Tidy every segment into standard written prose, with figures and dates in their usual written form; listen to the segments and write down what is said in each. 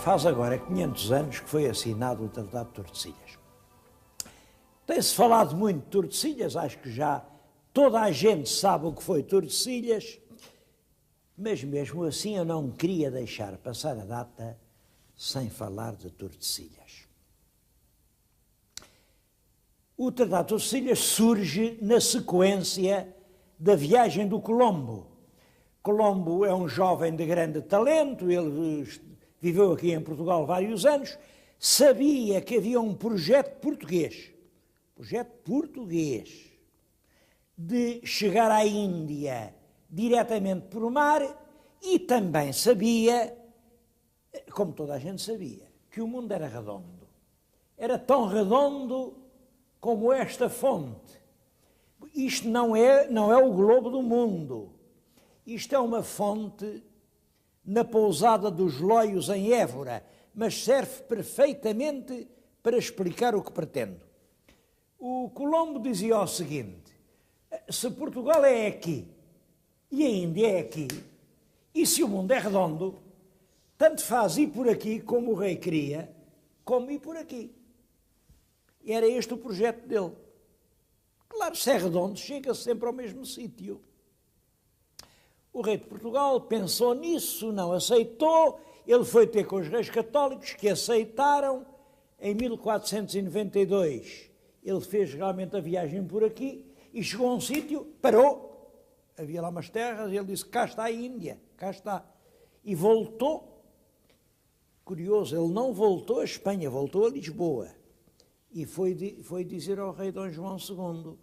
Faz agora 500 anos que foi assinado o Tratado de Tordesilhas. Tem-se falado muito de Tordesilhas, acho que já toda a gente sabe o que foi Tordesilhas, mas mesmo assim eu não queria deixar passar a data sem falar de Tordesilhas. O Tratado de Tordesilhas surge na sequência da viagem do Colombo. Colombo é um jovem de grande talento, ele viveu aqui em Portugal vários anos, sabia que havia um projeto português, de chegar à Índia diretamente por mar, e também sabia, como toda a gente sabia, que o mundo era redondo. Era tão redondo como esta fonte. Isto não é o globo do mundo. Isto é uma fonte na pousada dos Loios, em Évora, mas serve perfeitamente para explicar o que pretendo. O Colombo dizia o seguinte: se Portugal é aqui e a Índia é aqui, e se o mundo é redondo, tanto faz ir por aqui como o rei queria, como ir por aqui. E era este o projeto dele. Claro, se é redondo, chega sempre ao mesmo sítio. O rei de Portugal pensou nisso, não aceitou, ele foi ter com os reis católicos, que aceitaram. Em 1492 ele fez realmente a viagem por aqui e chegou a um sítio, parou, havia lá umas terras, e ele disse: cá está a Índia, cá está. E voltou. Curioso, ele não voltou a Espanha, voltou a Lisboa. E foi dizer ao rei Dom João II: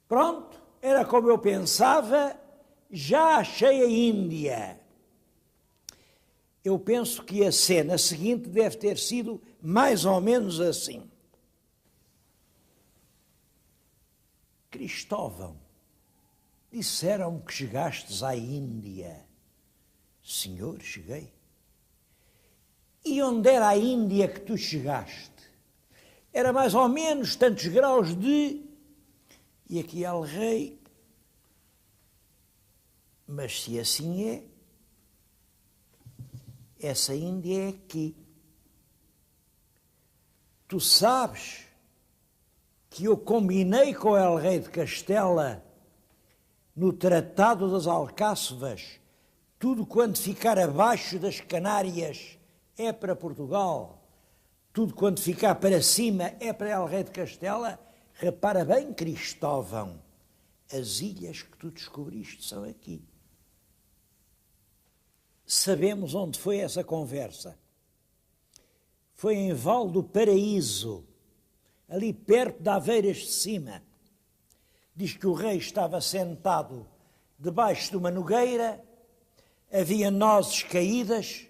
pronto, era como eu pensava, já achei a Índia. Eu penso que a cena seguinte deve ter sido mais ou menos assim. Cristóvão, disseram-me que chegastes à Índia. Senhor, cheguei. E onde era a Índia que tu chegaste? Era mais ou menos tantos graus de... E aqui há o rei. Mas se assim é, essa Índia é aqui. Tu sabes que eu combinei com o rei de Castela, no Tratado das Alcáçovas, tudo quanto ficar abaixo das Canárias é para Portugal, tudo quanto ficar para cima é para el rei de Castela. Repara bem, Cristóvão, as ilhas que tu descobriste são aqui. Sabemos onde foi essa conversa. Foi em Val do Paraíso, ali perto de Aveiras de Cima. Diz que o rei estava sentado debaixo de uma nogueira, havia nozes caídas,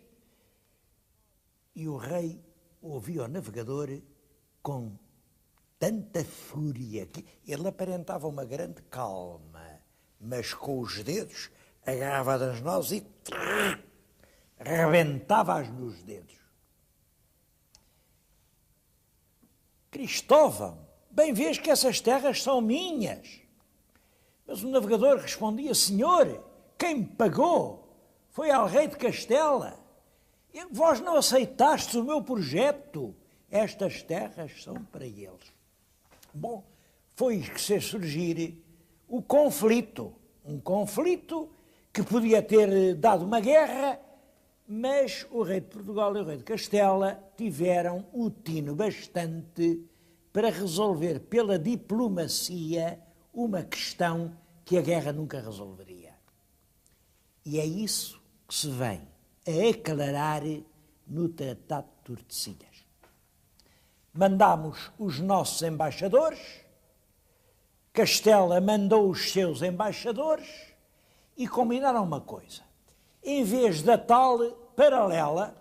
e o rei ouvia o navegador com tanta fúria que ele aparentava uma grande calma, mas com os dedos agarrava das nozes e rebentava-as nos dedos. Cristóvão, bem vês que essas terras são minhas. Mas o navegador respondia: senhor, quem me pagou foi ao rei de Castela. Vós não aceitastes o meu projeto. Estas terras são para eles. Bom, foi que se surgir o conflito. Um conflito que podia ter dado uma guerra, mas o rei de Portugal e o rei de Castela tiveram o tino bastante para resolver pela diplomacia uma questão que a guerra nunca resolveria. E é isso que se vem a aclarar no Tratado de Tordesilhas. Mandámos os nossos embaixadores, Castela mandou os seus embaixadores e combinaram uma coisa: em vez da tal paralela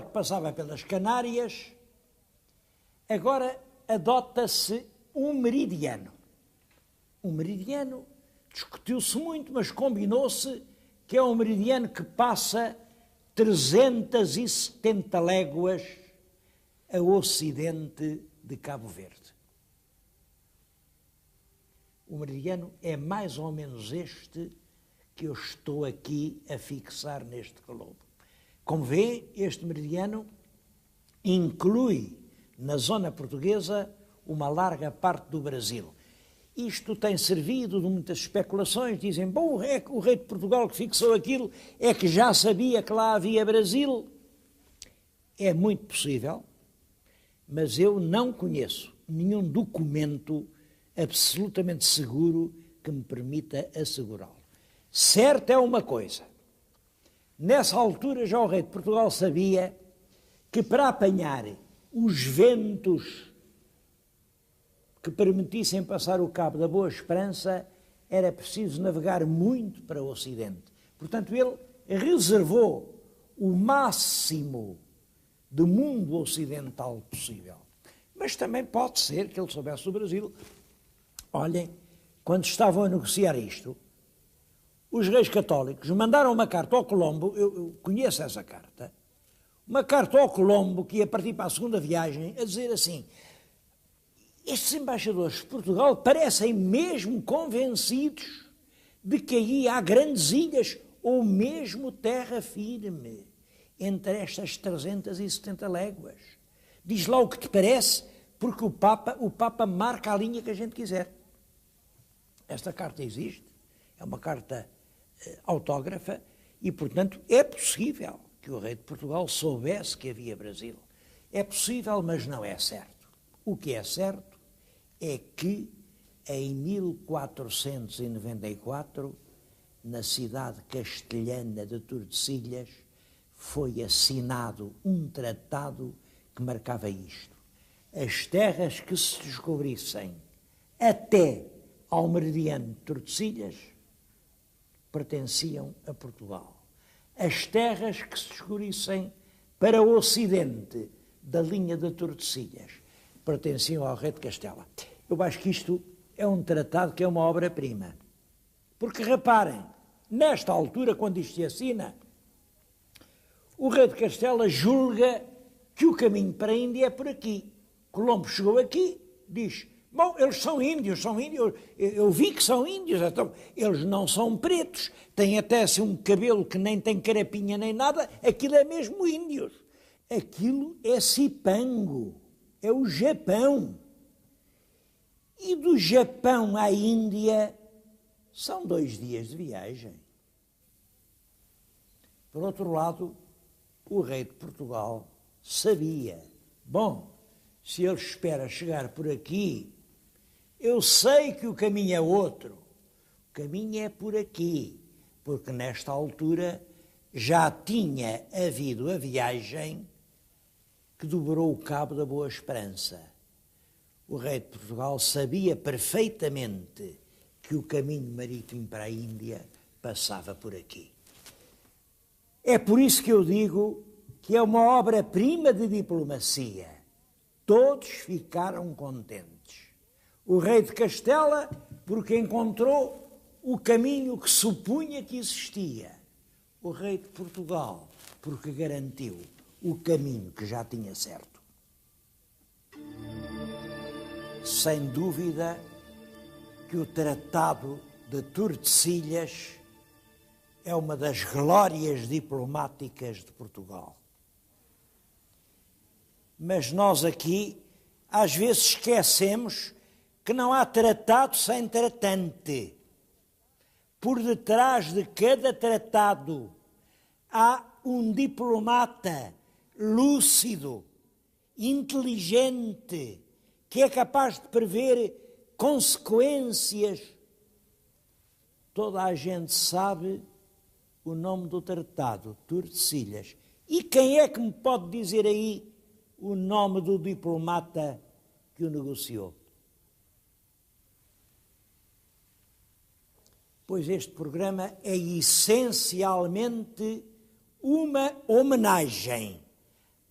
que passava pelas Canárias, agora adota-se um meridiano. O meridiano discutiu-se muito, mas combinou-se que é um meridiano que passa 370 léguas a ocidente de Cabo Verde. O meridiano é mais ou menos este que eu estou aqui a fixar neste globo. Como vê, este meridiano inclui na zona portuguesa uma larga parte do Brasil. Isto tem servido de muitas especulações, dizem, bom, o rei de Portugal que fixou aquilo é que já sabia que lá havia Brasil. É muito possível, mas eu não conheço nenhum documento absolutamente seguro que me permita assegurá-lo. Certo é uma coisa, nessa altura já o rei de Portugal sabia que para apanhar os ventos que permitissem passar o Cabo da Boa Esperança era preciso navegar muito para o Ocidente. Portanto, ele reservou o máximo do mundo ocidental possível. Mas também pode ser que ele soubesse o Brasil. Olhem, quando estavam a negociar isto, os reis católicos mandaram uma carta ao Colombo, eu conheço essa carta, uma carta ao Colombo que ia partir para a segunda viagem, a dizer assim, estes embaixadores de Portugal parecem mesmo convencidos de que aí há grandes ilhas ou mesmo terra firme entre estas 370 léguas. Diz lá o que te parece, porque o Papa marca a linha que a gente quiser. Esta carta existe, é uma carta autógrafa e, portanto, é possível que o rei de Portugal soubesse que havia Brasil. É possível, mas não é certo. O que é certo é que, em 1494, na cidade castelhana de Tordesilhas, foi assinado um tratado que marcava isto. As terras que se descobrissem até ao meridiano de Tordesilhas pertenciam a Portugal. As terras que se descobrissem para o ocidente da linha de Tordesilhas pertenciam ao rei de Castela. Eu acho que isto é um tratado que é uma obra-prima. Porque reparem, nesta altura, quando isto se assina, o rei de Castela julga que o caminho para a Índia é por aqui. Colombo chegou aqui, diz, bom, eles são índios, eu vi que são índios, então, eles não são pretos, têm até assim um cabelo que nem tem carapinha nem nada, aquilo é mesmo índios. Aquilo é Cipango, é o Japão. E do Japão à Índia são 2 dias de viagem. Por outro lado, o rei de Portugal sabia, bom, se ele espera chegar por aqui, eu sei que o caminho é outro. O caminho é por aqui, porque nesta altura já tinha havido a viagem que dobrou o Cabo da Boa Esperança. O rei de Portugal sabia perfeitamente que o caminho marítimo para a Índia passava por aqui. É por isso que eu digo que é uma obra-prima de diplomacia. Todos ficaram contentes. O rei de Castela, porque encontrou o caminho que supunha que existia. O rei de Portugal, porque garantiu o caminho que já tinha certo. Sem dúvida que o Tratado de Tordesilhas é uma das glórias diplomáticas de Portugal. Mas nós aqui, às vezes, esquecemos que não há tratado sem tratante. Por detrás de cada tratado há um diplomata lúcido, inteligente, que é capaz de prever consequências. Toda a gente sabe o nome do tratado, Tordesilhas. E quem é que me pode dizer aí o nome do diplomata que o negociou? Pois este programa é essencialmente uma homenagem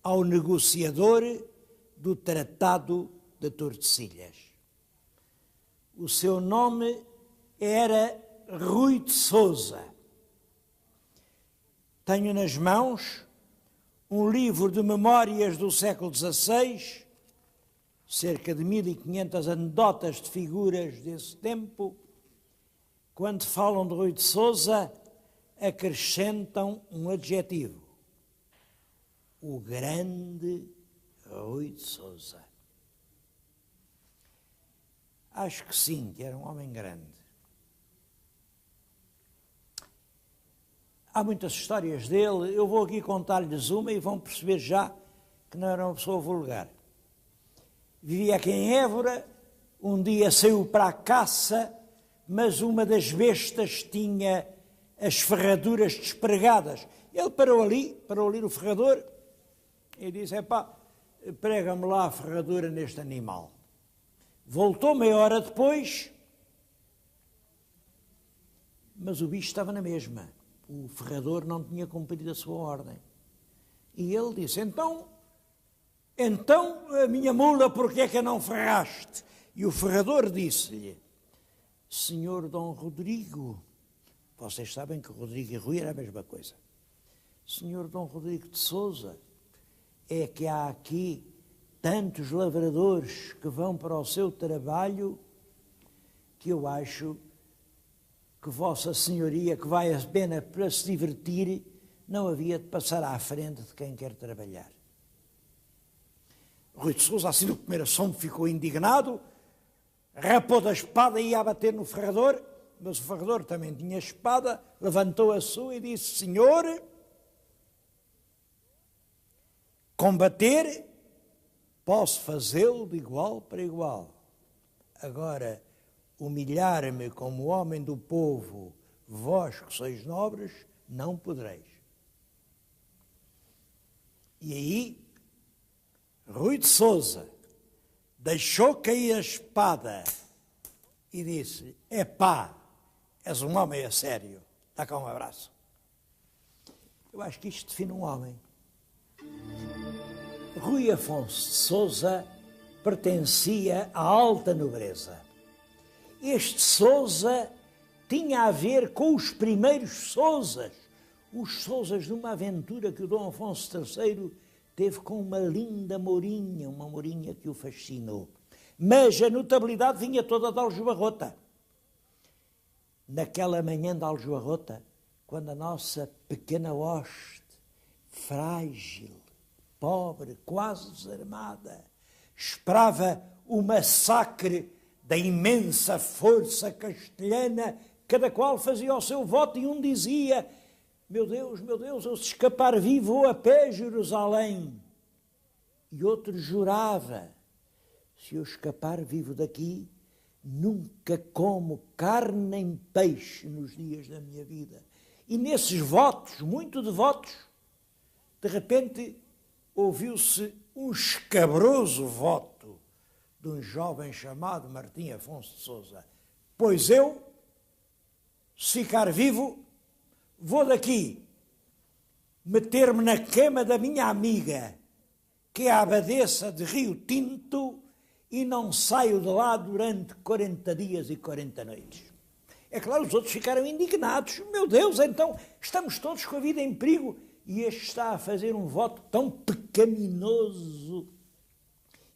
ao negociador do Tratado de Tordesilhas. O seu nome era Rui de Sousa. Tenho nas mãos um livro de memórias do século XVI, cerca de 1500 anedotas de figuras desse tempo. Quando falam de Rui de Sousa, acrescentam um adjetivo: o grande Rui de Sousa. Acho que sim, que era um homem grande. Há muitas histórias dele, eu vou aqui contar-lhes uma e vão perceber já que não era uma pessoa vulgar. Vivia aqui em Évora, um dia saiu para a caça, mas uma das bestas tinha as ferraduras despregadas. Ele parou ali no ferrador e disse, prega-me lá a ferradura neste animal. Voltou meia hora depois, mas o bicho estava na mesma. O ferrador não tinha cumprido a sua ordem. E ele disse, então, a minha mula, porquê é que a não ferraste? E o ferrador disse-lhe, Senhor Dom Rodrigo, vocês sabem que Rodrigo e Rui era a mesma coisa. Senhor Dom Rodrigo de Sousa, é que há aqui tantos lavradores que vão para o seu trabalho que eu acho que Vossa Senhoria, que vai a pena para se divertir, não havia de passar à frente de quem quer trabalhar. Rui de Sousa, assim no primeiro som, ficou indignado, rapou da espada e ia bater no ferrador, mas o ferrador também tinha espada, levantou a sua e disse, Senhor, combater, posso fazê-lo de igual para igual. Agora, humilhar-me como homem do povo, vós que sois nobres, não podereis. E aí, Rui de Sousa deixou cair a espada e disse, és um homem a sério, dá cá um abraço. Eu acho que isto define um homem. Rui Afonso de Sousa pertencia à alta nobreza. Este Sousa tinha a ver com os primeiros Sousas, os Sousas de uma aventura que o Dom Afonso III teve com uma linda mourinha, uma mourinha que o fascinou. Mas a notabilidade vinha toda de Aljubarrota. Naquela manhã de Aljubarrota, quando a nossa pequena hoste, frágil, pobre, quase desarmada, esperava o massacre da imensa força castelhana, cada qual fazia o seu voto e um dizia, meu Deus, eu se escapar vivo vou a pé a Jerusalém. E outro jurava, se eu escapar vivo daqui, nunca como carne nem peixe nos dias da minha vida. E nesses votos, muito devotos, de repente ouviu-se um escabroso voto de um jovem chamado Martim Afonso de Sousa. Pois eu, se ficar vivo, vou daqui meter-me na cama da minha amiga, que é a abadesa de Rio Tinto, e não saio de lá durante 40 dias e 40 noites. É claro, os outros ficaram indignados. Meu Deus, então estamos todos com a vida em perigo e este está a fazer um voto tão pecaminoso.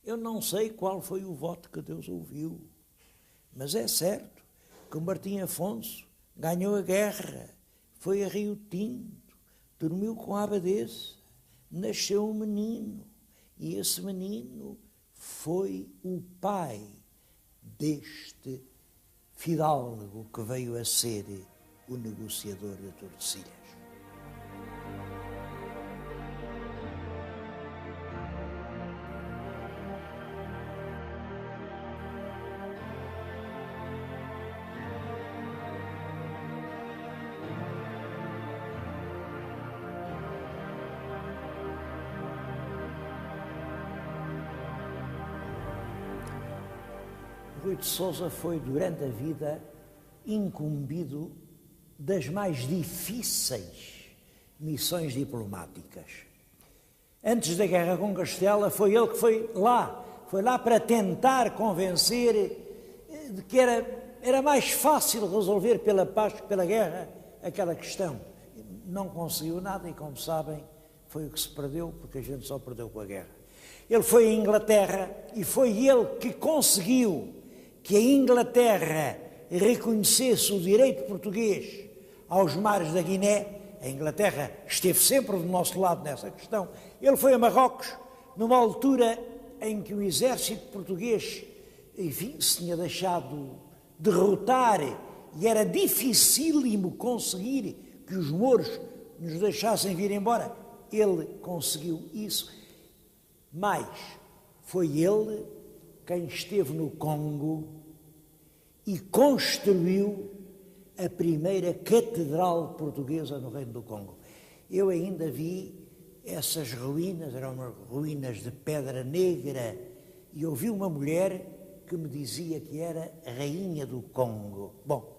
Eu não sei qual foi o voto que Deus ouviu, mas é certo que o Martim Afonso ganhou a guerra, foi a Rio Tinto, dormiu com a abadesa, nasceu um menino, e esse menino foi o pai deste fidalgo que veio a ser o negociador de Tordesilhas. Rui de Sousa foi, durante a vida, incumbido das mais difíceis missões diplomáticas. Antes da guerra com Castela, foi ele que foi lá para tentar convencer de que era mais fácil resolver pela paz que pela guerra aquela questão. Não conseguiu nada e, como sabem, foi o que se perdeu, porque a gente só perdeu com a guerra. Ele foi à Inglaterra e foi ele que conseguiu que a Inglaterra reconhecesse o direito português aos mares da Guiné, A Inglaterra esteve sempre do nosso lado nessa questão. Ele foi a Marrocos numa altura em que o exército português, enfim, se tinha deixado derrotar e era dificílimo conseguir que os mouros nos deixassem vir embora. Ele conseguiu isso. Mas foi ele quem esteve no Congo e construiu a primeira catedral portuguesa no Reino do Congo. Eu ainda vi essas ruínas, eram ruínas de pedra negra, e ouvi uma mulher que me dizia que era a rainha do Congo. Bom,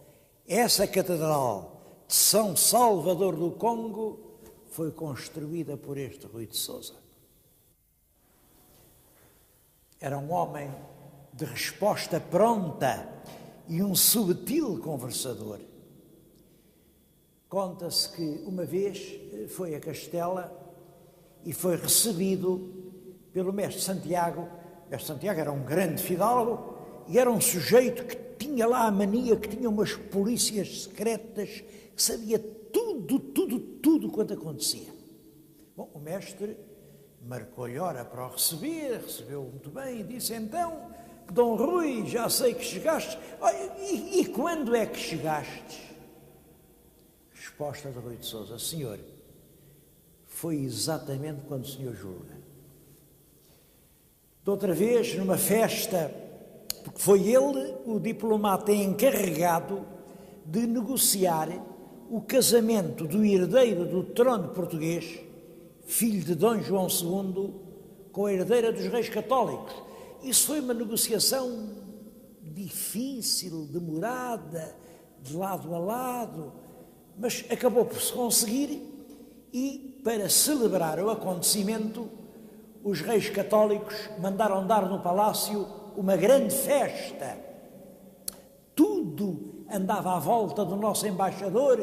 essa catedral de São Salvador do Congo foi construída por este Rui de Sousa. Era um homem de resposta pronta e um subtil conversador. Conta-se que uma vez foi a Castela e foi recebido pelo mestre Santiago. O mestre Santiago era um grande fidalgo e era um sujeito que tinha lá a mania, que tinha umas polícias secretas, que sabia tudo quanto acontecia. Bom, o mestre marcou-lhe hora para o receber, recebeu-o muito bem e disse: então, Dom Rui, já sei que chegaste. E quando é que chegaste? Resposta de Rui de Sousa: senhor, foi exatamente quando o senhor julga. De outra vez, numa festa, porque foi ele o diplomata encarregado de negociar o casamento do herdeiro do trono português, filho de Dom João II, com a herdeira dos reis católicos. Isso foi uma negociação difícil, demorada, de lado a lado, mas acabou por se conseguir e, para celebrar o acontecimento, os reis católicos mandaram dar no palácio uma grande festa. Tudo andava à volta do nosso embaixador,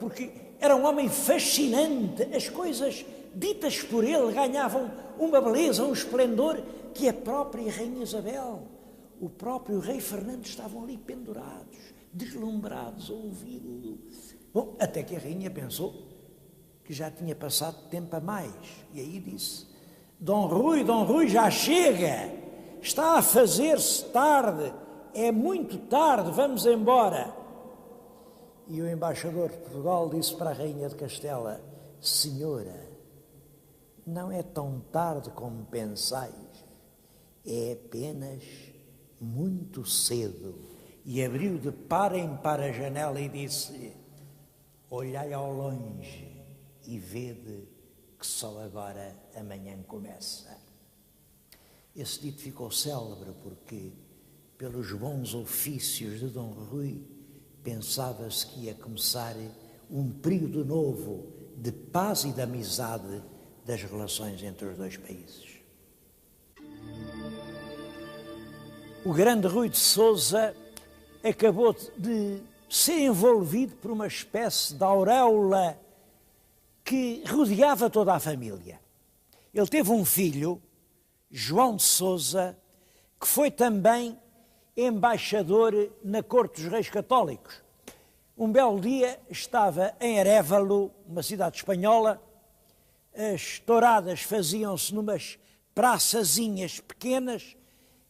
porque era um homem fascinante. As coisas ditas por ele ganhavam uma beleza, um esplendor que a própria Rainha Isabel, o próprio rei Fernando estavam ali pendurados, deslumbrados a ouvi-lo. Bom, até que a rainha pensou que já tinha passado tempo a mais, e aí disse: Dom Rui, já chega, está a fazer-se tarde, é muito tarde, vamos embora. E o embaixador de Portugal disse para a rainha de Castela: senhora, não é tão tarde como pensais, é apenas muito cedo. E abriu de par em par a janela e disse: olhai ao longe e vede que só agora amanhã começa. Esse dito ficou célebre porque, pelos bons ofícios de Dom Rui, pensava-se que ia começar um período novo de paz e de amizade das relações entre os dois países. O grande Rui de Sousa acabou de ser envolvido por uma espécie de auréola que rodeava toda a família. Ele teve um filho, João de Sousa, que foi também embaixador na corte dos reis católicos. Um belo dia estava em Arévalo, uma cidade espanhola, as touradas faziam-se numas praçazinhas pequenas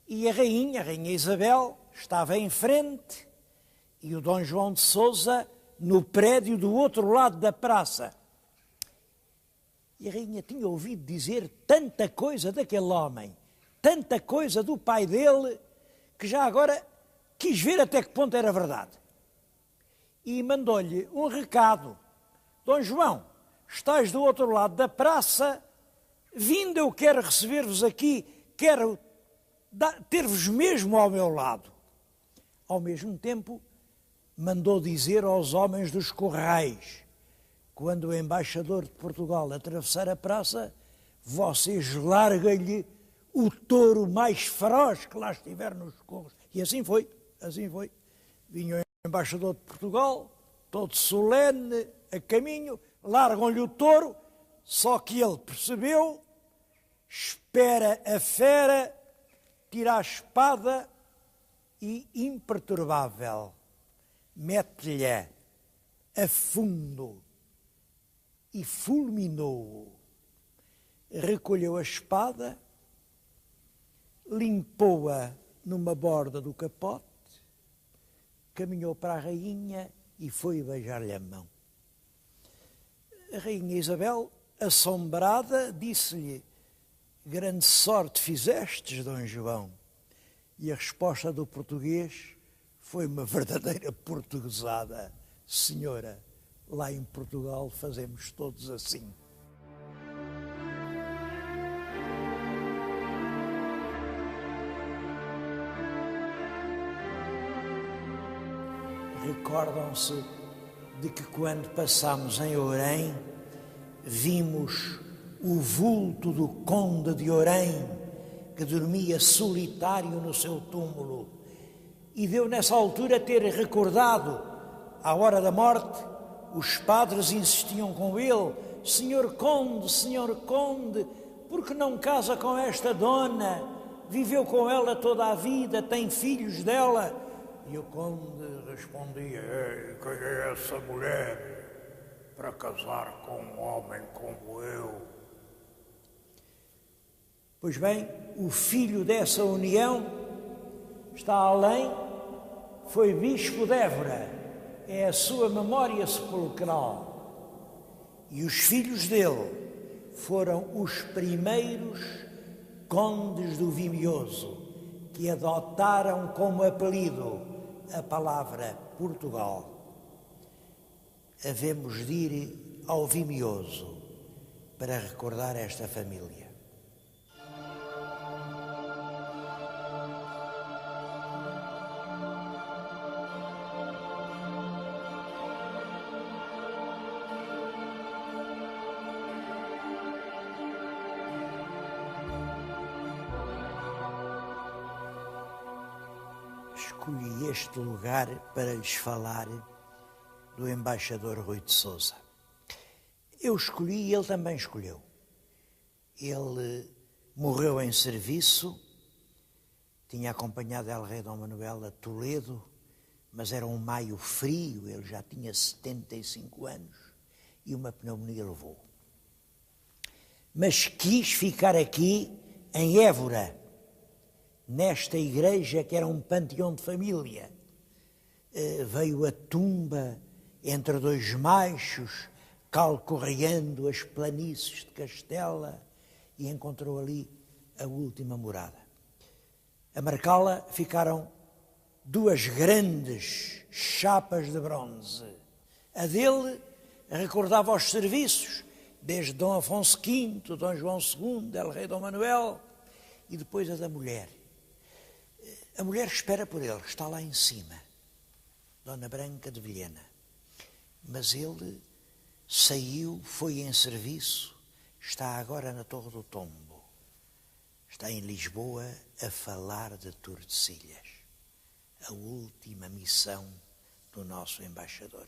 e a rainha Isabel, estava em frente e o Dom João de Sousa no prédio do outro lado da praça. E a rainha tinha ouvido dizer tanta coisa daquele homem, tanta coisa do pai dele, que já agora quis ver até que ponto era verdade. E mandou-lhe um recado: Dom João, estás do outro lado da praça, vindo eu quero receber-vos aqui, quero ter-vos mesmo ao meu lado. Ao mesmo tempo, mandou dizer aos homens dos corrais: quando o embaixador de Portugal atravessar a praça, vocês larguem-lhe o touro mais feroz que lá estiver nos corros. E assim foi, assim foi. Vinha o embaixador de Portugal, todo solene, a caminho, largam-lhe o touro, só que ele percebeu, espera a fera, tira a espada e, imperturbável, mete-lhe a fundo e fulminou-o. Recolheu a espada, limpou-a numa borda do capote, caminhou para a rainha e foi beijar-lhe a mão. A rainha Isabel, assombrada, disse-lhe: grande sorte fizestes, Dom João. E a resposta do português foi uma verdadeira portuguesada. Senhora, lá em Portugal fazemos todos assim. Recordam-se de que quando passámos em Ourém, vimos o vulto do conde de Ourém, que dormia solitário no seu túmulo, e deu nessa altura ter recordado, à hora da morte, os padres insistiam com ele: Senhor Conde, por que não casa com esta dona? Viveu com ela toda a vida, tem filhos dela. E o conde respondia: quem é essa mulher para casar com um homem como eu? Pois bem, o filho dessa união está além, foi bispo de Évora, é a sua memória sepulcral. E os filhos dele foram os primeiros condes do Vimioso, que adotaram como apelido a palavra Portugal. Havemos de ir ao Vimioso para recordar esta família. Escolhi este lugar para lhes falar do embaixador Rui de Sousa. Eu escolhi e ele também escolheu. Ele morreu em serviço, tinha acompanhado El Rei Dom Manuel a Toledo, mas era um maio frio, ele já tinha 75 anos e uma pneumonia levou. Mas quis ficar aqui em Évora, nesta igreja que era um panteão de família. Veio a tumba entre dois machos, calcorreando as planícies de Castela, e encontrou ali a última morada. A marcá-la ficaram duas grandes chapas de bronze. A dele recordava os serviços, desde Dom Afonso V, Dom João II, El Rei Dom Manuel, e depois a da mulher. A mulher espera por ele, está lá em cima, Dona Branca de Vilhena. Mas ele saiu, foi em serviço, está agora na Torre do Tombo. Está em Lisboa a falar de Tordesilhas, a última missão do nosso embaixador.